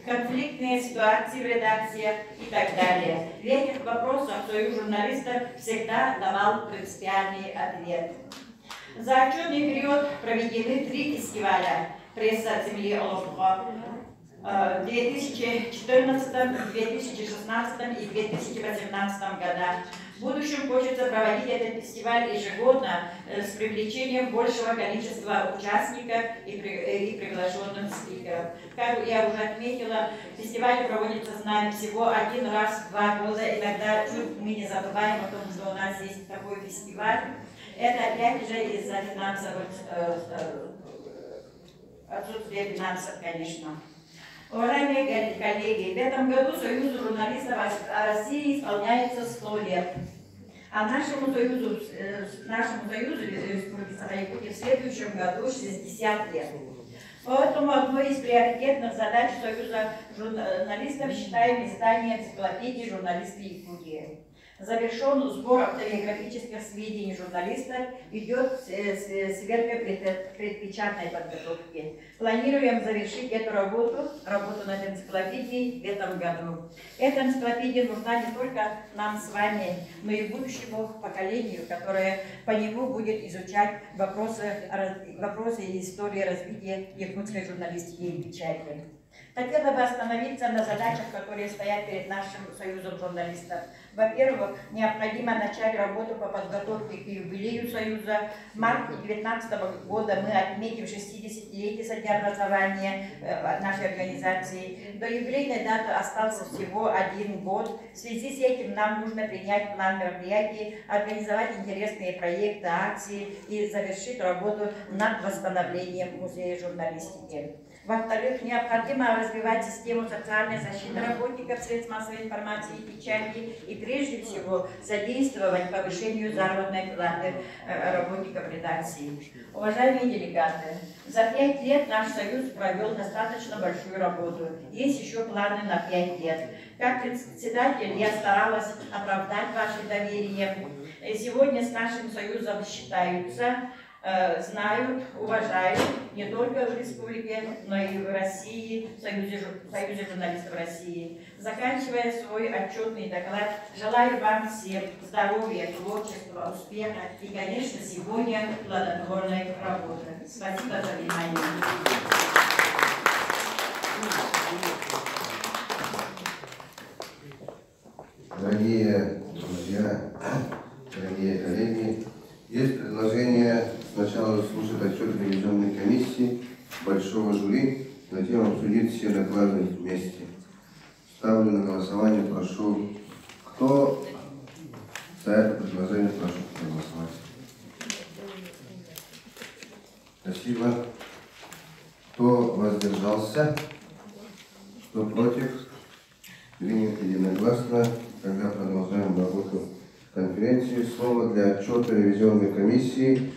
конфликтные ситуации в редакциях и так далее. В этих вопросах Союз журналистов всегда давал принципиальный ответ. За отчетный период проведены 3 фестиваля «Пресса от земли Оловко» в 2014, 2016 и 2018 годах. В будущем хочется проводить этот фестиваль ежегодно с привлечением большего количества участников и приглашенных спикеров. Как я уже отметила, фестиваль проводится с нами всего 1 раз в 2 года. Иногда чуть мы не забываем о том, что у нас есть такой фестиваль. Это опять же из-за финансовых отсутствия финансов, конечно. Уважаемые коллеги, в этом году Союзу журналистов России исполняется 100 лет. А нашему Союзу Республики Саха-Якутия в следующем году 60 лет. Поэтому одной из приоритетных задач Союза журналистов считаем издание энциклопедии журналистов Якутии. Завершен сбор автобиографических сведений журналистов, идет сверка предпечатной подготовки. Планируем завершить эту работу над энциклопедией в этом году. Эта энциклопедия нужна не только нам с вами, но и будущему поколению, которое по нему будет изучать вопросы и истории развития якутской журналистики и печати. Хотела бы остановиться на задачах, которые стоят перед нашим Союзом журналистов. Во-первых, необходимо начать работу по подготовке к юбилею Союза. В марте 2019 года мы отметим 60-летие со дня образования нашей организации. До юбилейной даты остался всего 1 год. В связи с этим нам нужно принять план мероприятий, организовать интересные проекты, акции и завершить работу над восстановлением музея журналистики. Во-вторых, необходимо развивать систему социальной защиты работников средств массовой информации и печати и прежде всего содействовать повышению заработной платы работников редакции. Уважаемые делегаты, за 5 лет наш Союз провел достаточно большую работу. Есть еще планы на 5 лет. Как председатель я старалась оправдать ваше доверие. Сегодня с нашим Союзом считаются, знают, уважают не только в республике, но и в России, в Союзе журналистов России. Заканчивая свой отчетный доклад, желаю вам всем здоровья, творчества, успеха и, конечно, сегодня плодотворной работы. Спасибо за внимание. Дорогие друзья, дорогие коллеги, есть предложение сначала слушать отчет ревизионной комиссии большого жюри, затем обсудить все доклады вместе. Ставлю на голосование, прошу, кто за это предложение, прошу проголосовать. Спасибо. Кто воздержался? Кто против? Принято единогласно. Тогда продолжаем работу конференции. Слово для отчета ревизионной комиссии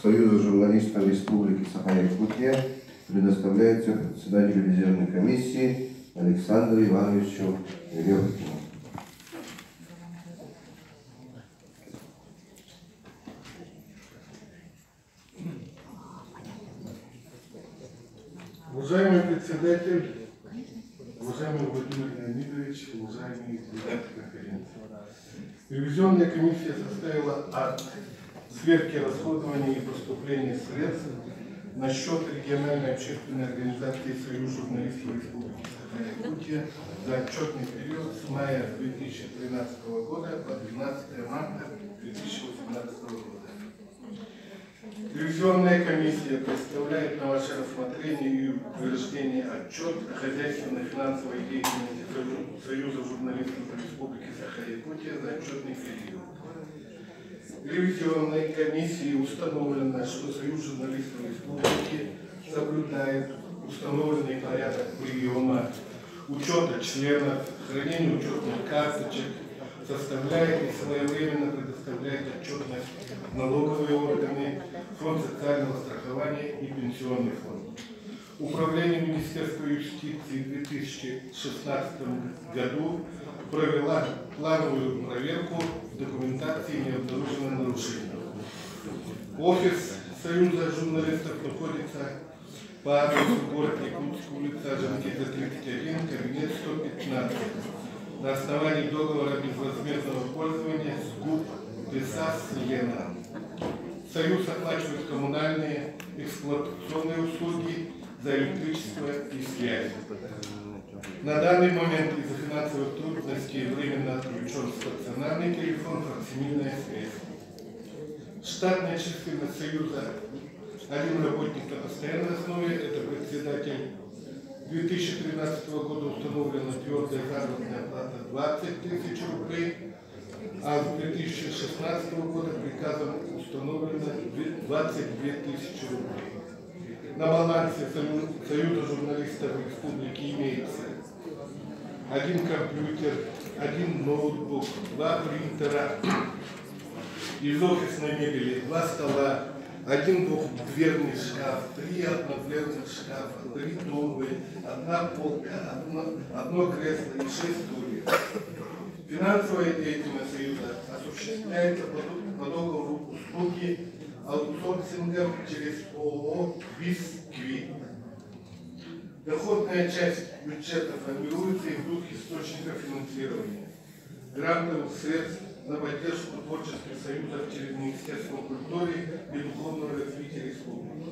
Союза журналистов Республики Саха-Якутия предоставляется председателю ревизионной комиссии Александру Ивановичу Веревкину. Уважаемый председатель, уважаемый Владимир Леонидович, уважаемые делегаты конференции. Ревизионная комиссия составила акт сверки расходования и поступления средств на счет региональной общественной организации «Союз журналистов Республики Саха-Якутия» за отчетный период с мая 2013 года по 12 марта 2018 года. Ревизионная комиссия представляет на ваше рассмотрение и утверждение отчет о хозяйственно-финансовой деятельности Союза журналистов Республики Саха-Якутия за отчетный период. Ревизионной комиссии установлено, что Союз журналистов Республики соблюдает установленный порядок приема, учета членов, хранения учетных карточек, составляет и своевременно предоставляет отчетность налоговые органы, Фонд социального страхования и Пенсионный фонд. Управление Министерства юстиции в 2016 году провела плановую проверку документации и не обнаружено нарушений. Офис Союза журналистов находится по адресу город Якутск, улица Орджоникидзе, 31, кабинет 115. На основании договора безвозмездного пользования с ГУП ПИСАС Лена. Союз оплачивает коммунальные эксплуатационные услуги за электричество и связь. На данный момент из-за финансовых трудностей временно отключен стационарный телефон, факсимильная связь. Штатная численность Союза: один работник на постоянной основе, это председатель. 2013 года установлена твердая заработная плата 20 тысяч рублей, а с 2016 года приказом установлено 22 тысячи рублей. На балансе Союза журналистов Республики имеется один компьютер, один ноутбук, 2 принтера, из офисной мебели 2 стола, один двухдверный шкаф, 3 однодверных шкафа, 3 тумбы, 1 полка, одно кресло и 6 стульев. Финансовая деятельность Союза осуществляется по договору услуги аутсорсингом через ООО «Бисквит». Доходная часть бюджета формируется из 2 источников финансирования: грантовых средств на поддержку творческих союзов через Министерство культуры и духовного развития республики.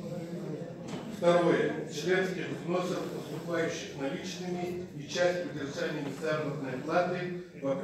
Второе. Членских взносов, поступающих наличными, и часть удержания заработной платы по